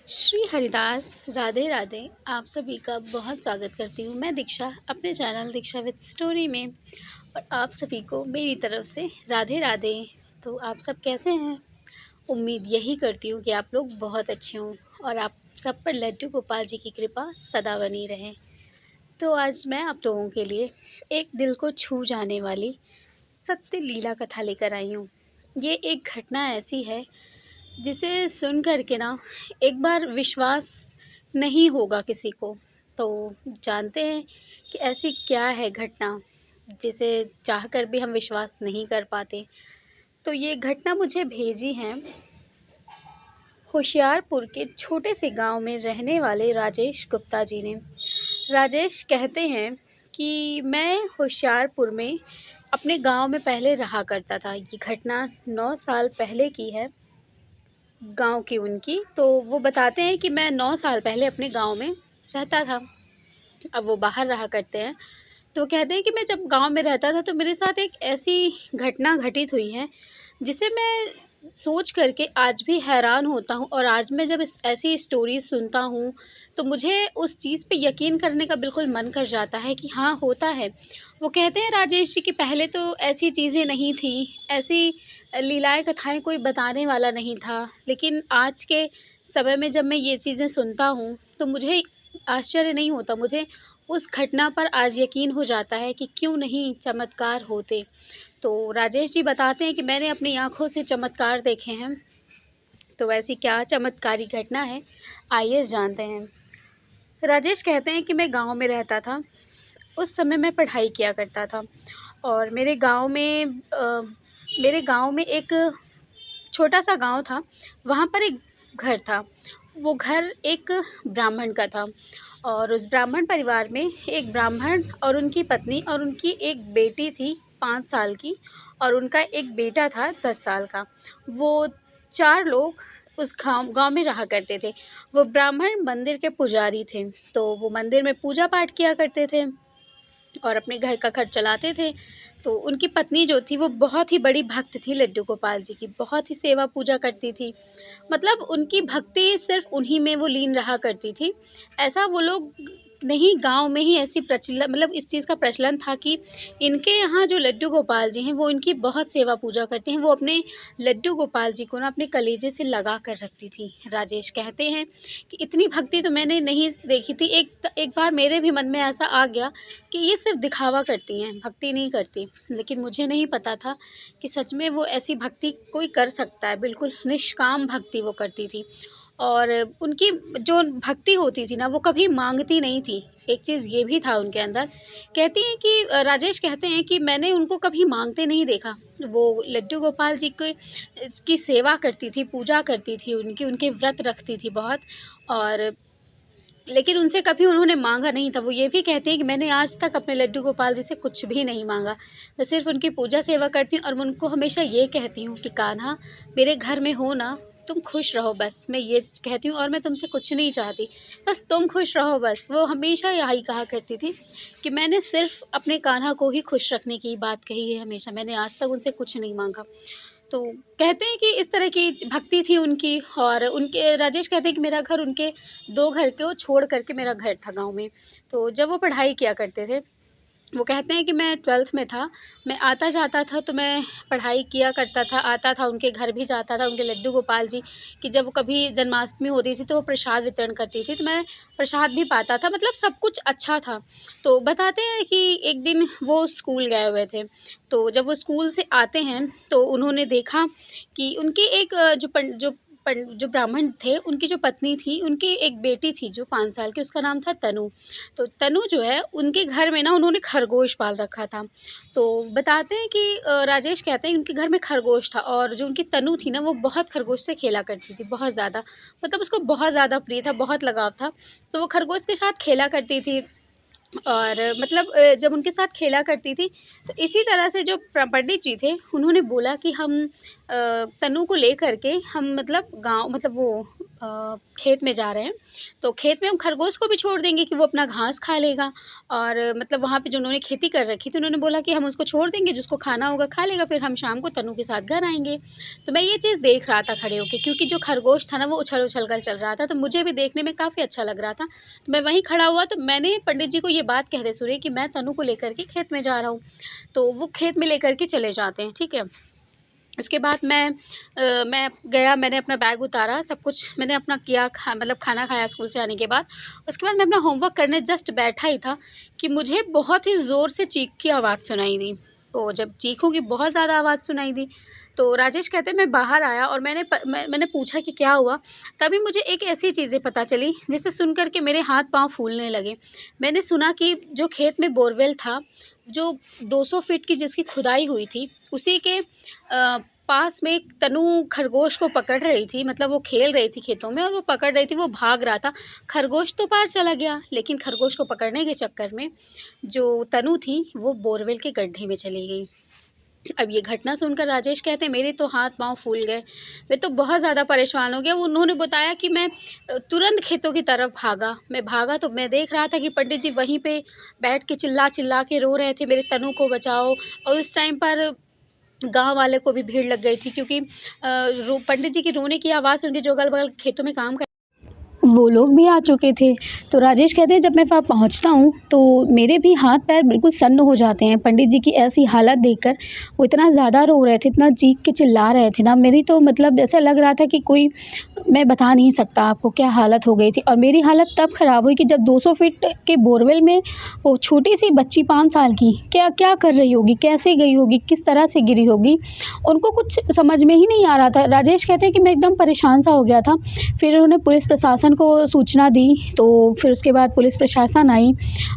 श्री हरिदास राधे राधे। आप सभी का बहुत स्वागत करती हूँ मैं दीक्षा अपने चैनल दीक्षा विद स्टोरी में। और आप सभी को मेरी तरफ से राधे राधे। तो आप सब कैसे हैं? उम्मीद यही करती हूँ कि आप लोग बहुत अच्छे हों और आप सब पर लड्डू गोपाल जी की कृपा सदा बनी रहे। तो आज मैं आप लोगों के लिए एक दिल को छू जाने वाली सत्य लीला कथा लेकर आई हूँ। ये एक घटना ऐसी है जिसे सुन कर के ना एक बार विश्वास नहीं होगा किसी को। तो जानते हैं कि ऐसी क्या है घटना जिसे चाहकर भी हम विश्वास नहीं कर पाते। तो ये घटना मुझे भेजी है होशियारपुर के छोटे से गांव में रहने वाले राजेश गुप्ता जी ने। राजेश कहते हैं कि मैं होशियारपुर में अपने गांव में पहले रहा करता था। ये घटना 9 साल पहले की है, गांव की उनकी। तो वो बताते हैं कि मैं 9 साल पहले अपने गांव में रहता था। अब वो बाहर रहा करते हैं। तो कहते हैं कि मैं जब गांव में रहता था तो मेरे साथ एक ऐसी घटना घटित हुई है जिसे मैं सोच करके आज भी हैरान होता हूँ। और आज मैं जब ऐसी स्टोरी सुनता हूँ तो मुझे उस चीज़ पे यकीन करने का बिल्कुल मन कर जाता है कि हाँ, होता है। वो कहते हैं राजेश जी कि पहले तो ऐसी चीज़ें नहीं थी, ऐसी लीलाएँ कथाएँ कोई बताने वाला नहीं था। लेकिन आज के समय में जब मैं ये चीज़ें सुनता हूँ तो मुझे आश्चर्य नहीं होता, मुझे उस घटना पर आज यकीन हो जाता है कि क्यों नहीं चमत्कार होते। तो राजेश जी बताते हैं कि मैंने अपनी आँखों से चमत्कार देखे हैं। तो ऐसी क्या चमत्कारी घटना है, आइए जानते हैं। राजेश कहते हैं कि मैं गाँव में रहता था। उस समय मैं पढ़ाई किया करता था और मेरे गाँव में एक छोटा-सा गाँव था। वहाँ पर एक घर था। वो घर एक ब्राह्मण का था और उस ब्राह्मण परिवार में एक ब्राह्मण और उनकी पत्नी और उनकी एक बेटी थी 5 साल की, और उनका एक बेटा था 10 साल का। वो 4 लोग उस गाँव में रहा करते थे। वो ब्राह्मण मंदिर के पुजारी थे, तो वो मंदिर में पूजा-पाठ किया करते थे और अपने घर का खर्च चलाते थे। तो उनकी पत्नी जो थी वो बहुत ही बड़ी भक्त थी लड्डू गोपाल जी की, बहुत ही सेवा पूजा करती थी। मतलब उनकी भक्ति सिर्फ़ उन्हीं में वो लीन रहा करती थी। ऐसा वो लोग नहीं, गाँव में ही ऐसी मतलब इस चीज़ का प्रचलन था कि इनके यहाँ जो लड्डू गोपाल जी हैं वो इनकी बहुत सेवा पूजा करते हैं। वो अपने लड्डू गोपाल जी को ना अपने कलेजे से लगा कर रखती थी। राजेश कहते हैं कि इतनी भक्ति तो मैंने नहीं देखी थी। एक बार मेरे भी मन में ऐसा आ गया कि ये सिर्फ़ दिखावा करती हैं, भक्ति नहीं करती। लेकिन मुझे नहीं पता था कि सच में वो ऐसी भक्ति कोई कर सकता है। बिल्कुल निष्काम भक्ति वो करती थी और उनकी जो भक्ति होती थी ना वो कभी माँगती नहीं थी। एक चीज़ ये भी था उनके अंदर। कहती हैं कि राजेश कहते हैं कि मैंने उनको कभी माँगते नहीं देखा। वो लड्डू गोपाल जी के की सेवा करती थी, पूजा करती थी उनकी, उनके व्रत रखती थी बहुत। और लेकिन उनसे कभी उन्होंने माँगा नहीं था। वो ये भी कहते हैं कि मैंने आज तक अपने लड्डू गोपाल जी से कुछ भी नहीं माँगा। मैं सिर्फ़ उनकी पूजा सेवा करती हूँ और मैं उनको हमेशा ये कहती हूँ कि कान्हा, मेरे घर में हो ना, तुम खुश रहो बस। मैं ये कहती हूँ और मैं तुमसे कुछ नहीं चाहती, बस तुम खुश रहो बस। वो हमेशा यही कहा करती थी कि मैंने सिर्फ़ अपने कान्हा को ही खुश रखने की बात कही है हमेशा। मैंने आज तक उनसे कुछ नहीं माँगा। तो कहते हैं कि इस तरह की भक्ति थी उनकी। और उनके राजेश कहते हैं कि मेरा घर उनके 2 घर को छोड़ कर के मेरा घर था गाँव में। तो जब वो पढ़ाई किया करते थे, वो कहते हैं कि मैं 12th में था, मैं आता-जाता था तो मैं पढ़ाई किया करता था, आता था, उनके घर भी जाता था। उनके लड्डू गोपाल जी की जब कभी जन्माष्टमी होती थी तो वो प्रसाद वितरण करती थी, तो मैं प्रसाद भी पाता था, मतलब सब कुछ अच्छा था। तो बताते हैं कि एक दिन वो स्कूल गए हुए थे, तो जब वो स्कूल से आते हैं तो उन्होंने देखा कि उनकी एक जो ब्राह्मण थे, उनकी जो पत्नी थी, उनकी एक बेटी थी जो 5 साल की, उसका नाम था तनु। तो तनु जो है उनके घर में ना उन्होंने खरगोश पाल रखा था। तो बताते हैं कि राजेश कहते हैं उनके घर में खरगोश था और जो उनकी तनु थी ना वो बहुत खरगोश से खेला करती थी, बहुत ज़्यादा। मतलब उसको बहुत ज़्यादा प्रिय था, बहुत लगाव था। तो वो खरगोश के साथ खेला करती थी और मतलब जब उनके साथ खेला करती थी तो इसी तरह से जो पंडित जी थे उन्होंने बोला कि हम तनु को लेकर के हम मतलब गाँव, मतलब वो खेत में जा रहे हैं, तो खेत में हम खरगोश को भी छोड़ देंगे कि वो अपना घास खा लेगा। और मतलब वहाँ पे जो उन्होंने खेती कर रखी थी, उन्होंने बोला कि हम उसको छोड़ देंगे, जिसको खाना होगा खा लेगा, फिर हम शाम को तनु के साथ घर आएँगे। तो मैं ये चीज़ देख रहा था खड़े होके, क्योंकि जो खरगोश था ना वो उछल-उछल कर चल रहा था, तो मुझे भी देखने में काफ़ी अच्छा लग रहा था। तो मैं वहीं खड़ा हुआ, तो मैंने पंडित जी को ये बात कहते सुनी कि मैं तनु को लेकर के खेत में जा रहा हूँ। तो वो खेत में लेकर के चले जाते हैं, ठीक है। उसके बाद मैं गया, मैंने अपना बैग उतारा, सब कुछ मैंने अपना किया, मतलब खाना खाया स्कूल से आने के बाद। उसके बाद मैं अपना होमवर्क करने जस्ट बैठा ही था कि मुझे बहुत ही ज़ोर से चीख की आवाज़ सुनाई दी। तो जब चीखों की बहुत ज़्यादा आवाज़ सुनाई दी, तो राजेश कहते हैं मैं बाहर आया और मैंने पूछा कि क्या हुआ? तभी मुझे एक ऐसी चीज़ें पता चली जिसे सुन कर के मेरे हाथ-पाँव फूलने लगे। मैंने सुना कि जो खेत में बोरवेल था, जो 200 फीट की जिसकी खुदाई हुई थी, उसी के पास में एक तनु खरगोश को पकड़ रही थी, मतलब वो खेल रही थी खेतों में और वो पकड़ रही थी, वो भाग रहा था। खरगोश तो पार चला गया, लेकिन खरगोश को पकड़ने के चक्कर में जो तनु थी, वो बोरवेल के गड्ढे में चली गई। अब ये घटना सुनकर राजेश कहते हैं मेरे तो हाथ-पाँव फूल गए। मैं तो बहुत ज़्यादा परेशान हो गया। उन्होंने बताया कि मैं तुरंत खेतों की तरफ भागा। मैं भागा तो मैं देख रहा था कि पंडित जी वहीं पे बैठ के चिल्ला-चिल्ला के रो रहे थे, मेरे तनु को बचाओ। और उस टाइम पर गाँव वाले को भी भीड़ लग गई थी, क्योंकि रो पंडित जी की रोने की आवाज़ सुन के जो अगल-बगल खेतों में काम कर वो लोग भी आ चुके थे। तो राजेश कहते हैं जब मैं वहाँ पहुँचता हूँ तो मेरे भी हाथ-पैर बिल्कुल सन्न हो जाते हैं। पंडित जी की ऐसी हालत देखकर वो इतना ज़्यादा रो रहे थे, इतना चीख के चिल्ला रहे थे ना, मेरी तो मतलब ऐसा लग रहा था कि कोई, मैं बता नहीं सकता आपको क्या हालत हो गई थी। और मेरी हालत तब ख़राब हुई कि जब 200 फीट के बोरवेल में वो छोटी-सी बच्ची 5 साल की क्या कर रही होगी, कैसे गई होगी, किस तरह से गिरी होगी, उनको कुछ समझ में ही नहीं आ रहा था। राजेश कहते हैं कि मैं एकदम परेशान सा हो गया था। फिर उन्होंने पुलिस प्रशासन को सूचना दी, तो फिर उसके बाद पुलिस प्रशासन आई।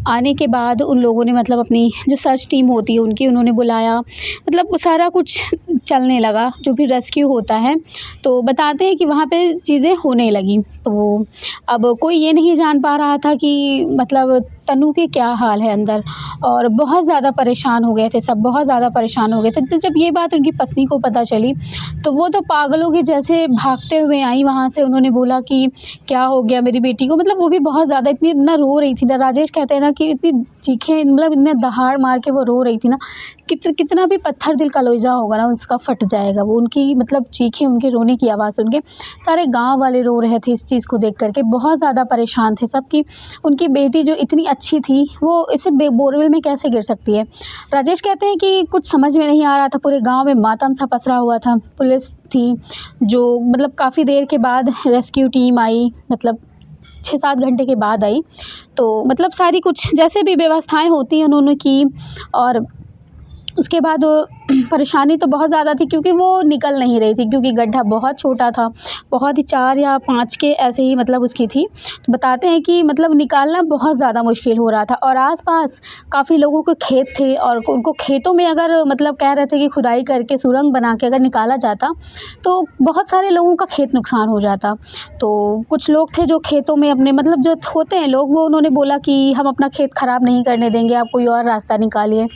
आने के बाद उन लोगों ने मतलब अपनी जो सर्च टीम होती है उनकी उन्होंने बुलाया, मतलब वो सारा कुछ चलने लगा जो भी रेस्क्यू होता है। तो बताते हैं कि वहाँ पे चीज़ें होने लगी। तो अब कोई ये नहीं जान पा रहा था कि मतलब तनु के क्या हाल है अंदर, और बहुत ज़्यादा परेशान हो गए थे सब, बहुत ज़्यादा परेशान हो गए थे। तो जब ये बात उनकी पत्नी को पता चली तो वो तो पागलों के जैसे भागते हुए आई वहाँ से। उन्होंने बोला कि क्या हो गया मेरी बेटी को, मतलब वो भी बहुत ज़्यादा इतना रो रही थी ना। राजेश कहते हैं ना कि इतनी चीखें, मतलब इतने दहाड़ मार के वो रो रही थी ना, कितना भी पत्थर दिल कलेजा होगा ना उसका फट जाएगा। वो उनकी मतलब चीखें, उनके रोने की आवाज़ सुन के सारे गाँव वाले रो रहे थे इस चीज़ को देख कर के, बहुत ज़्यादा परेशान थे सब कि उनकी बेटी जो इतनी अच्छी थी वो इसे बोरवेल में कैसे गिर सकती है। राजेश कहते हैं कि कुछ समझ में नहीं आ रहा था, पूरे गाँव में मातम सा पसरा हुआ था। पुलिस थी जो मतलब काफ़ी देर के बाद रेस्क्यू टीम आई, मतलब 6-7 घंटे के बाद आई। तो मतलब सारी कुछ जैसे भी व्यवस्थाएं होती हैं उन्होंने की। और उसके बाद परेशानी तो बहुत ज़्यादा थी क्योंकि वो निकल नहीं रही थी, क्योंकि गड्ढा बहुत छोटा था, बहुत ही 4 या 5 के ऐसे ही मतलब उसकी थी। तो बताते हैं कि मतलब निकालना बहुत ज़्यादा मुश्किल हो रहा था। और आस-पास काफ़ी लोगों के खेत थे और उनको खेतों में अगर मतलब कह रहे थे कि खुदाई करके सुरंग बना के अगर निकाला जाता तो बहुत सारे लोगों का खेत नुकसान हो जाता। तो कुछ लोग थे जो खेतों में अपने मतलब जो होते हैं लोग, वो उन्होंने बोला कि हम अपना खेत ख़राब नहीं करने देंगे, आप कोई और रास्ता निकालिए।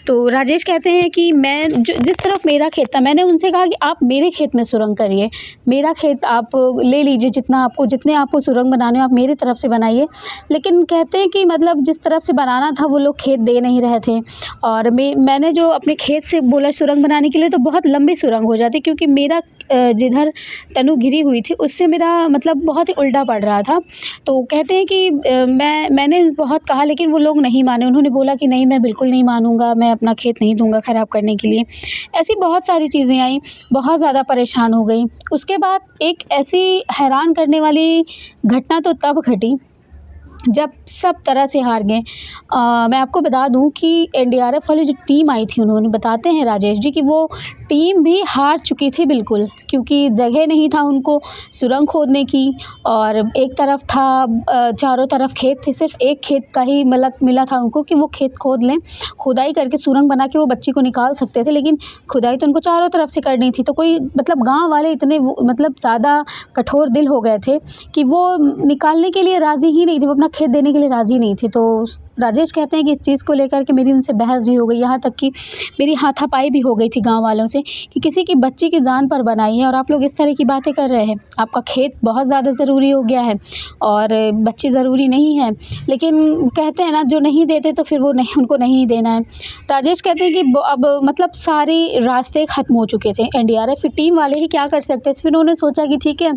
तो राजेश कहते हैं कि मैं जिस तरफ मेरा खेत था, मैंने उनसे कहा कि आप मेरे खेत में सुरंग करिए, मेरा खेत आप ले लीजिए, जितने आपको सुरंग बनाने हो आप मेरी तरफ से बनाइए। लेकिन कहते हैं कि मतलब जिस तरफ से बनाना था वो लोग खेत दे नहीं रहे थे। और मैंने जो अपने खेत से बोला सुरंग बनाने के लिए, तो बहुत लंबी सुरंग हो जाती, क्योंकि मेरा जिधर तनु गिरी हुई थी उससे मेरा मतलब बहुत ही उल्टा पड़ रहा था। तो कहते हैं कि मैंने बहुत कहा लेकिन वो लोग नहीं माने। उन्होंने बोला कि नहीं, मैं बिल्कुल नहीं मानूँगा, मैं अपना खेत नहीं दूँगा ख़राब करने के लिए। ऐसी बहुत सारी चीज़ें आई, बहुत ज़्यादा परेशान हो गई। उसके बाद एक ऐसी हैरान करने वाली घटना तो तब घटी जब सब तरह से हार गए। मैं आपको बता दूं कि एनडीआरएफ वाली जो टीम आई थी, उन्होंने बताते हैं राजेश जी कि वो टीम भी हार चुकी थी बिल्कुल, क्योंकि जगह नहीं था उनको सुरंग खोदने की। और एक तरफ था चारों तरफ खेत थे, सिर्फ एक खेत का ही मतलब मिला था उनको कि वो खेत खोद लें, खुदाई करके सुरंग बना के वो बच्ची को निकाल सकते थे। लेकिन खुदाई तो उनको चारों तरफ से करनी थी। तो कोई मतलब गाँव वाले इतने मतलब ज़्यादा कठोर दिल हो गए थे कि वो निकालने के लिए राज़ी ही नहीं थे, वो अपना खेत देने के लिए राज़ी नहीं थे। तो राजेश कहते हैं कि इस चीज़ को लेकर के मेरी उनसे बहस भी हो गई, यहाँ तक कि मेरी हाथापाई भी हो गई थी गाँव वालों से कि किसी की बच्ची की जान पर बनाई है और आप लोग इस तरह की बातें कर रहे हैं। आपका खेत बहुत ज़्यादा ज़रूरी हो गया है और बच्ची ज़रूरी नहीं है, लेकिन कहते हैं ना जो नहीं देते तो फिर वो नहीं, उनको नहीं देना है। राजेश कहते हैं कि अब मतलब सारे रास्ते ख़त्म हो चुके थे, एनडीआरएफ की टीम वाले ही क्या कर सकते हैं। फिर उन्होंने सोचा कि ठीक है,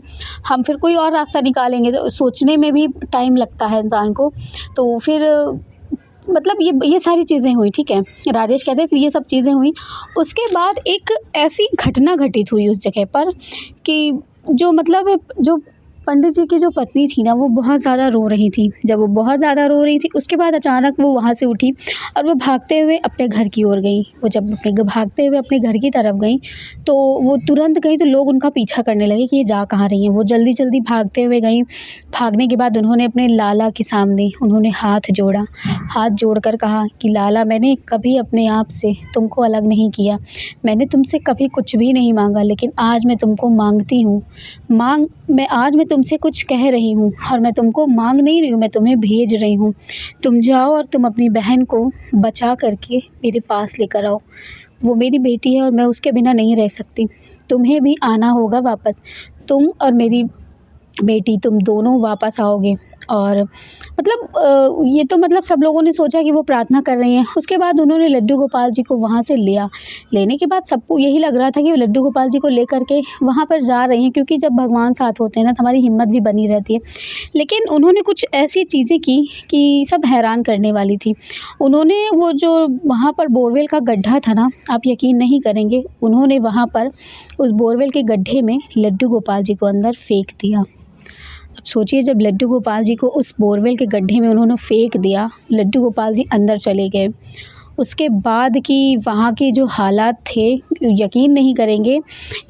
हम फिर कोई और रास्ता निकालेंगे। तो सोचने में भी टाइम लगता है इंसान को, तो फिर मतलब ये सारी चीज़ें हुई, ठीक है। राजेश कहते हैं फिर ये सब चीज़ें हुई। उसके बाद एक ऐसी घटना घटित हुई उस जगह पर कि जो मतलब जो पंडित जी की जो पत्नी थी ना, वो बहुत ज़्यादा रो रही थी। जब वो बहुत ज़्यादा रो रही थी, उसके बाद अचानक वो वहाँ से उठी और वो भागते हुए अपने घर की ओर गई। वो जब भागते हुए अपने घर की तरफ गई, तो वो तुरंत गई तो लोग उनका पीछा करने लगे कि ये जा कहाँ रही हैं। वो जल्दी जल्दी भागते हुए गई। भागने के बाद उन्होंने अपने लाला के सामने उन्होंने हाथ जोड़ा, हाथ जोड़कर कहा कि लाला, मैंने कभी अपने आप से तुमको अलग नहीं किया, मैंने तुमसे कभी कुछ भी नहीं मांगा, लेकिन आज मैं तुमको मांगती हूँ। आज मैं तुमसे कुछ कह रही हूँ और मैं तुमको मांग नहीं रही हूँ, मैं तुम्हें भेज रही हूँ। तुम जाओ और तुम अपनी बहन को बचा करके मेरे पास लेकर आओ। वो मेरी बेटी है और मैं उसके बिना नहीं रह सकती। तुम्हें भी आना होगा वापस। तुम और मेरी बेटी, तुम दोनों वापस आओगे। और मतलब ये तो मतलब सब लोगों ने सोचा कि वो प्रार्थना कर रही हैं। उसके बाद उन्होंने लड्डू गोपाल जी को वहाँ से लिया। लेने के बाद सबको यही लग रहा था कि वो लड्डू गोपाल जी को लेकर के वहाँ पर जा रही हैं, क्योंकि जब भगवान साथ होते हैं ना तो हमारी हिम्मत भी बनी रहती है। लेकिन उन्होंने कुछ ऐसी चीज़ें की कि सब हैरान करने वाली थी। उन्होंने वो जो वहाँ पर बोरवेल का गड्ढा था ना, आप यकीन नहीं करेंगे, उन्होंने वहाँ पर उस बोरवेल के गड्ढे में लड्डू गोपाल जी को अंदर फेंक दिया। अब सोचिए, जब लड्डू गोपाल जी को उस बोरवेल के गड्ढे में उन्होंने फेंक दिया, लड्डू गोपाल जी अंदर चले गए। उसके बाद की वहाँ के जो हालात थे, यकीन नहीं करेंगे,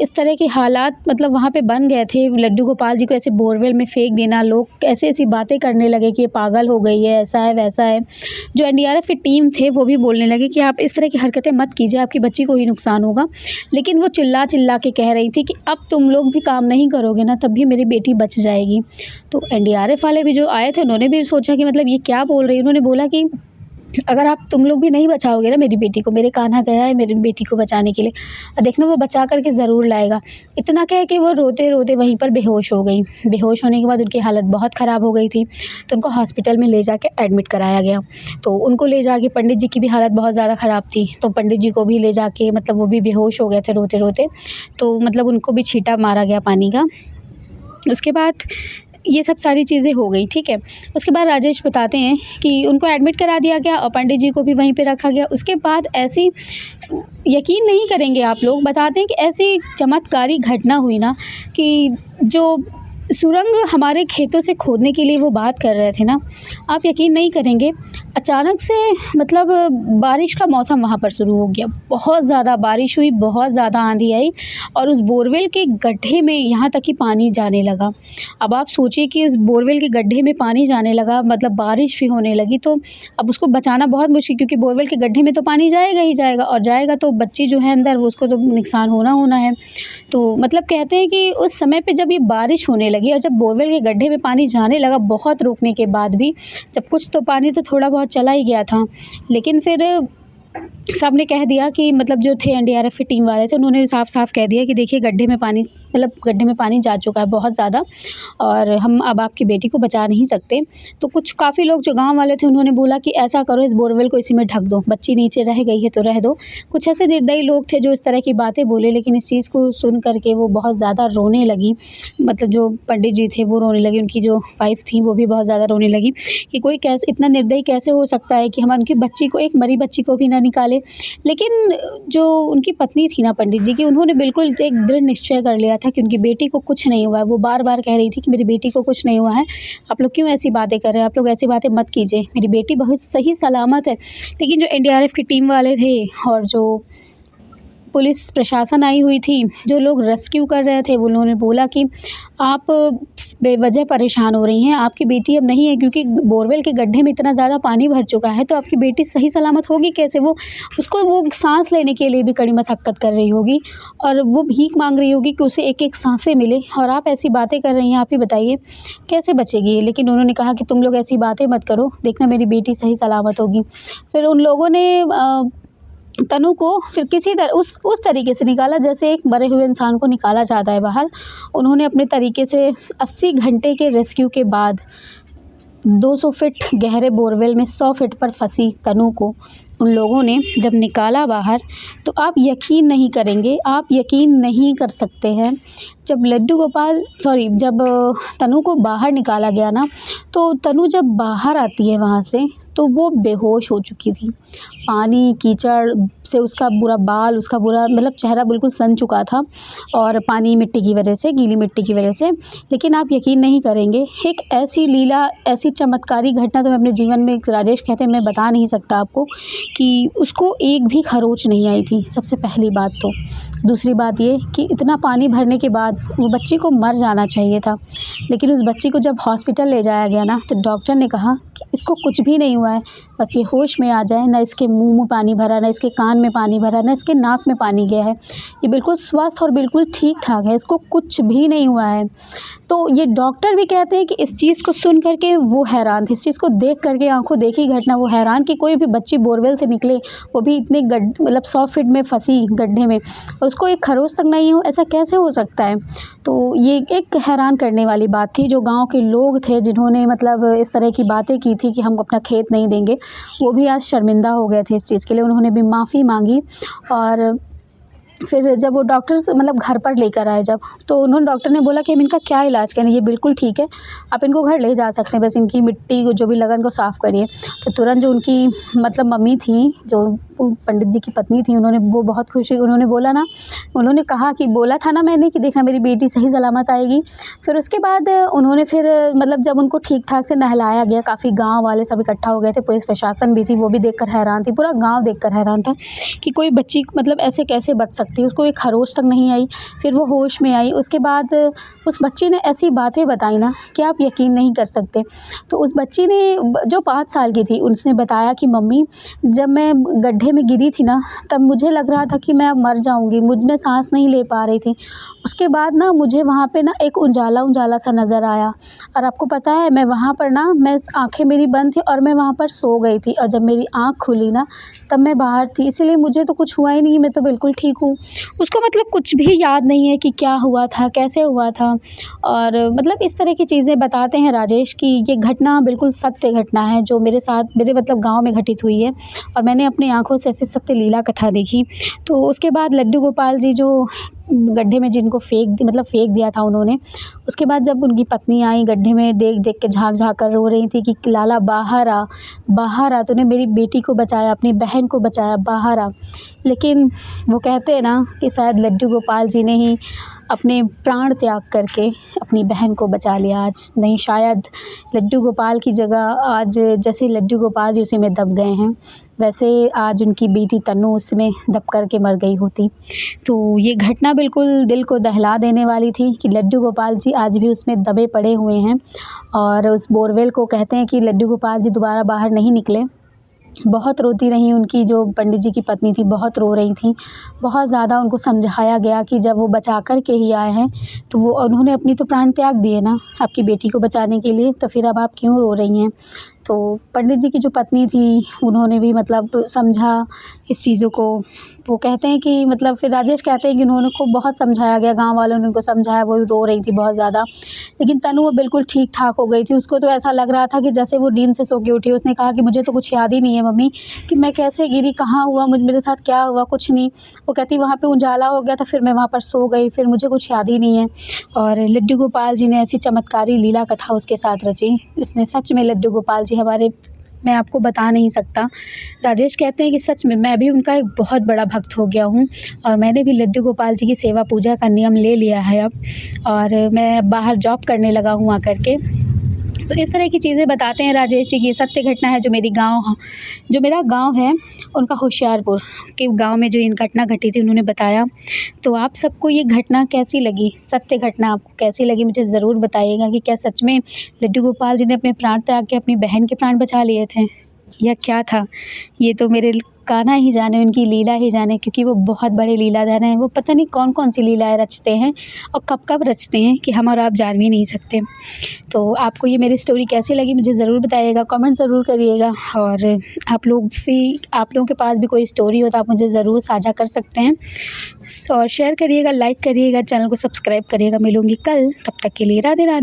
इस तरह के हालात मतलब वहाँ पे बन गए थे। लड्डू गोपाल जी को ऐसे बोरवेल में फेंक देना, लोग ऐसी ऐसी बातें करने लगे कि ये पागल हो गई है, ऐसा है वैसा है। जो एनडीआरएफ की टीम थे वो भी बोलने लगे कि आप इस तरह की हरकतें मत कीजिए, आपकी बच्ची को ही नुकसान होगा। लेकिन वो चिल्ला चिल्ला के कह रही थी कि अब तुम लोग भी काम नहीं करोगे ना, तब भी मेरी बेटी बच जाएगी। तो एनडीआरएफ वाले भी जो आए थे, उन्होंने भी सोचा कि मतलब ये क्या बोल रही है। उन्होंने बोला कि अगर आप तुम लोग भी नहीं बचाओगे ना मेरी बेटी को, मेरे कान्हा गया है मेरी बेटी को बचाने के लिए, देखना वो बचा करके ज़रूर लाएगा। इतना कह के वो रोते रोते वहीं पर बेहोश हो गई। बेहोश होने के बाद उनकी हालत बहुत ख़राब हो गई थी, तो उनको हॉस्पिटल में ले जाके एडमिट कराया गया। तो उनको ले जाके पंडित जी की भी हालत बहुत ज़्यादा ख़राब थी, तो पंडित जी को भी ले जाके मतलब वो भी बेहोश हो गए थे रोते रोते। तो मतलब उनको भी छींटा मारा गया पानी का। उसके बाद ये सब सारी चीज़ें हो गई, ठीक है। उसके बाद राजेश बताते हैं कि उनको एडमिट करा दिया गया और पंडित जी को भी वहीं पे रखा गया। उसके बाद ऐसी, यकीन नहीं करेंगे आप लोग, बताते हैं कि ऐसी चमत्कारी घटना हुई ना कि जो सुरंग हमारे खेतों से खोदने के लिए वो बात कर रहे थे ना, आप यकीन नहीं करेंगे, अचानक से मतलब बारिश का मौसम वहाँ पर शुरू हो गया। बहुत ज़्यादा बारिश हुई, बहुत ज़्यादा आंधी आई और उस बोरवेल के गड्ढे में यहाँ तक कि पानी जाने लगा। अब आप सोचिए कि उस बोरवेल के गड्ढे में पानी जाने लगा, मतलब बारिश भी होने लगी, तो अब उसको बचाना बहुत मुश्किल, क्योंकि बोरवेल के गड्ढे में तो पानी जाएगा ही जाएगा और जाएगा तो बच्ची जो है अंदर, वो उसको तो नुकसान होना है। तो मतलब कहते हैं कि उस समय पे जब ये बारिश होने लगी और जब बोरवेल के गड्ढे में पानी जाने लगा, बहुत रोकने के बाद भी, जब कुछ तो पानी तो थोड़ा बहुत चला ही गया था, लेकिन फिर सब ने कह दिया कि मतलब जो थे एनडीआरएफ की टीम वाले थे, उन्होंने साफ साफ कह दिया कि देखिए गड्ढे में पानी, मतलब गड्ढे में पानी जा चुका है बहुत ज़्यादा और हम अब आपकी बेटी को बचा नहीं सकते। तो कुछ काफ़ी लोग जो गांव वाले थे, उन्होंने बोला कि ऐसा करो, इस बोरवेल को इसी में ढक दो, बच्ची नीचे रह गई है तो रह दो। कुछ ऐसे निर्दयी लोग थे जो इस तरह की बातें बोले, लेकिन इस चीज़ को सुन करके वो बहुत ज़्यादा रोने लगी। मतलब जो पंडित जी थे वो रोने लगे, उनकी जो वाइफ थी वो भी बहुत ज़्यादा रोने लगी कि कोई कैसे इतना निर्दयी कैसे हो सकता है कि हम उनकी बच्ची को, एक मरी बच्ची को भी ना निकाले। लेकिन जो उनकी पत्नी थी ना पंडित जी की, उन्होंने बिल्कुल एक दृढ़ निश्चय कर लिया था कि उनकी बेटी को कुछ नहीं हुआ है। वो बार बार कह रही थी कि मेरी बेटी को कुछ नहीं हुआ है, आप लोग क्यों ऐसी बातें कर रहे हैं, आप लोग ऐसी बातें मत कीजिए, मेरी बेटी बहुत सही सलामत है। लेकिन जो एनडीआरएफ की टीम वाले थे और जो पुलिस प्रशासन आई हुई थी, जो लोग रेस्क्यू कर रहे थे, वो उन्होंने बोला कि आप बेवजह परेशान हो रही हैं, आपकी बेटी अब नहीं है, क्योंकि बोरवेल के गड्ढे में इतना ज़्यादा पानी भर चुका है, तो आपकी बेटी सही सलामत होगी कैसे? वो साँस लेने के लिए भी कड़ी मशक्कत कर रही होगी और वो भीख मांग रही होगी कि उसे एक-एक साँसें मिले, और आप ऐसी बातें कर रही हैं, आप ही बताइए कैसे बचेगी ये? लेकिन उन्होंने कहा कि तुम लोग ऐसी बातें मत करो, देखना मेरी बेटी सही सलामत होगी। फिर उन लोगों ने तनु को फिर किसी तरह उस तरीके से निकाला जैसे एक मरे हुए इंसान को निकाला जाता है बाहर। उन्होंने अपने तरीके से 80 घंटे के रेस्क्यू के बाद 200 फीट गहरे बोरवेल में 100 फीट पर फंसी तनु को उन लोगों ने जब निकाला बाहर, तो आप यकीन नहीं करेंगे, आप यकीन नहीं कर सकते हैं, जब तनु को बाहर निकाला गया ना, तो तनु जब बाहर आती है वहाँ से, तो वो बेहोश हो चुकी थी। पानी कीचड़ से उसका पूरा बाल, उसका पूरा मतलब चेहरा बिल्कुल सन चुका था, और पानी मिट्टी की वजह से, गीली मिट्टी की वजह से। लेकिन आप यकीन नहीं करेंगे, एक ऐसी लीला, ऐसी चमत्कारी घटना तो मैं अपने जीवन में, राजेश कहते हैं, मैं बता नहीं सकता आपको कि उसको एक भी खरोंच नहीं आई थी, सबसे पहली बात तो। दूसरी बात ये कि इतना पानी भरने के बाद वो बच्ची को मर जाना चाहिए था, लेकिन उस बच्ची को जब हॉस्पिटल ले जाया गया ना, तो डॉक्टर ने कहा कि इसको कुछ भी नहीं हुआ है, बस ये होश में आ जाए, ना इसके मुंह में पानी भरा, ना इसके कान में पानी भरा, ना इसके नाक में पानी गया है, ये बिल्कुल स्वस्थ और बिल्कुल ठीक ठाक है, इसको कुछ भी नहीं हुआ है। तो ये डॉक्टर भी कहते हैं कि इस चीज़ को सुन करके वो हैरान थे, इस चीज़ को देख करके, आंखों देखी घटना, वो हैरान कि कोई भी बच्ची बोरवेल से निकले, वो भी इतने मतलब 100 फीट में फंसी गड्ढे में, और उसको एक खरोंच तक नहीं हो, ऐसा कैसे हो सकता है? तो ये एक हैरान करने वाली बात थी। जो गांव के लोग थे जिन्होंने मतलब इस तरह की बातें की थी कि हम अपना खेत नहीं देंगे, वो भी आज शर्मिंदा हो गए थे इस चीज़ के लिए। उन्होंने भी माफ़ी मांगी, और फिर जब वो डॉक्टर से मतलब घर पर लेकर आए जब, तो उन्होंने, डॉक्टर ने बोला कि हम इनका क्या इलाज करें, ये बिल्कुल ठीक है, आप इनको घर ले जा सकते हैं, बस इनकी मिट्टी को जो भी लगा इनको साफ़ करिए। तो तुरंत जो उनकी मतलब मम्मी थी, जो पंडित जी की पत्नी थी, वो बहुत खुश हुई। उन्होंने बोला ना, उन्होंने कहा कि बोला था ना मैंने कि देखना मेरी बेटी सही सलामत आएगी। फिर उसके बाद उन्होंने फिर मतलब जब उनको ठीक ठाक से नहलाया गया, काफ़ी गाँव वाले सब इकट्ठा हो गए थे, पुलिस प्रशासन भी थी, वो भी देखकर हैरान थी, पूरा गाँव देखकर हैरान था कि कोई बच्ची मतलब ऐसे कैसे बच सकती है, उसको एक खरोंच तक नहीं आई। फिर वो होश में आई। उसके बाद उस बच्ची ने ऐसी बातें बताई ना कि आप यकीन नहीं कर सकते। तो उस बच्ची ने, जो 5 साल की थी, उसने बताया कि मम्मी, जब मैं गड्ढे में गिरी थी ना, तब मुझे लग रहा था कि मैं अब मर जाऊंगी, मुझ में सांस नहीं ले पा रही थी। उसके बाद ना मुझे वहाँ पे ना एक उजाला उजाला सा नज़र आया, और आपको पता है मैं वहाँ पर ना, मैं आंखें मेरी बंद थी और मैं वहाँ पर सो गई थी, और जब मेरी आँख खुली ना, तब मैं बाहर थी, इसीलिए मुझे तो कुछ हुआ ही नहीं, मैं तो बिल्कुल ठीक हूँ। उसको मतलब कुछ भी याद नहीं है कि क्या हुआ था, कैसे हुआ था, और मतलब इस तरह की चीज़ें बताते हैं राजेश कि ये घटना बिल्कुल सत्य घटना है, जो मेरे साथ, मेरे मतलब गाँव में घटित हुई है, और मैंने अपनी आँखों से ऐसी सत्य लीला कथा देखी। तो उसके बाद लड्डू गोपाल जी, जो गड्ढे में जिनको फेंक दिया था उन्होंने, उसके बाद जब उनकी पत्नी आई गड्ढे में, देख देख के झाँक झाँक कर रो रही थी कि लाला बाहर आ, बाहर आ, तूने मेरी बेटी को बचाया, अपनी बहन को बचाया, बाहर आ। लेकिन वो कहते हैं ना कि शायद लड्डू गोपाल जी ने ही अपने प्राण त्याग करके अपनी बहन को बचा लिया आज। नहीं, शायद लड्डू गोपाल की जगह आज, जैसे लड्डू गोपाल जी उसी में दब गए हैं, वैसे आज उनकी बेटी तन्नू उसमें दब कर के मर गई होती। तो ये घटना बिल्कुल दिल को दहला देने वाली थी कि लड्डू गोपाल जी आज भी उसमें दबे पड़े हुए हैं, और उस बोरवेल को कहते हैं कि लड्डू गोपाल जी दोबारा बाहर नहीं निकले। बहुत रोती रहीं, उनकी जो पंडित जी की पत्नी थी बहुत रो रही थी। बहुत ज़्यादा उनको समझाया गया कि जब वो बचा कर के ही आए हैं, तो वो, उन्होंने अपनी तो प्राण त्याग दिए ना आपकी बेटी को बचाने के लिए, तो फिर अब आप क्यों रो रही हैं? तो पंडित जी की जो पत्नी थी, उन्होंने भी मतलब समझा इस चीज़ों को। वो कहते हैं कि मतलब, फिर राजेश कहते हैं कि उन्होंने को बहुत समझाया गया, गाँव वालों ने उनको समझाया, वो रो रही थी बहुत ज़्यादा। लेकिन तनु वो बिल्कुल ठीक ठाक हो गई थी। उसको तो ऐसा लग रहा था कि जैसे वो नींद से सो के उठी। उसने कहा कि मुझे तो कुछ याद ही नहीं है मम्मी, कि मैं कैसे गिरी, कहाँ हुआ, मेरे साथ क्या हुआ, कुछ नहीं। वो कहती वहाँ पे उजाला हो गया था, फिर मैं वहाँ पर सो गई, फिर मुझे कुछ याद ही नहीं है। और लड्डू गोपाल जी ने ऐसी चमत्कारी लीला कथा उसके साथ रची। उसने सच में, लड्डू गोपाल जी हमारे, मैं आपको बता नहीं सकता। राजेश कहते हैं कि सच में मैं भी उनका एक बहुत बड़ा भक्त हो गया हूँ, और मैंने भी लड्डू गोपाल जी की सेवा पूजा का नियम ले लिया है अब, और मैं बाहर जॉब करने लगा हूँ आकर के। तो इस तरह की चीज़ें बताते हैं राजेश जी की सत्य घटना है जो मेरा गाँव है उनका होशियारपुर के गाँव में जो इन घटना घटी थी उन्होंने बताया। तो आप सबको ये घटना कैसी लगी, सत्य घटना आपको कैसी लगी मुझे ज़रूर बताइएगा कि क्या सच में लड्डू गोपाल जी ने अपने प्राण त्याग के अपनी बहन के प्राण बचा लिए थे या क्या था? ये तो मेरे कान्हा ही जाने, उनकी लीला ही जाने, क्योंकि वो बहुत बड़े लीलाधर हैं। वो पता नहीं कौन-कौन सी लीलाएँ रचते हैं और कब-कब रचते हैं कि हम और आप जान भी नहीं सकते। तो आपको ये मेरी स्टोरी कैसी लगी मुझे ज़रूर बताइएगा, कमेंट ज़रूर करिएगा। और आप लोगों के पास भी कोई स्टोरी हो तो आप मुझे ज़रूर साझा कर सकते हैं। और शेयर करिएगा, लाइक करिएगा, चैनल को सब्सक्राइब करिएगा। मिलूँगी कल, तब तक के लिए राधे राधे।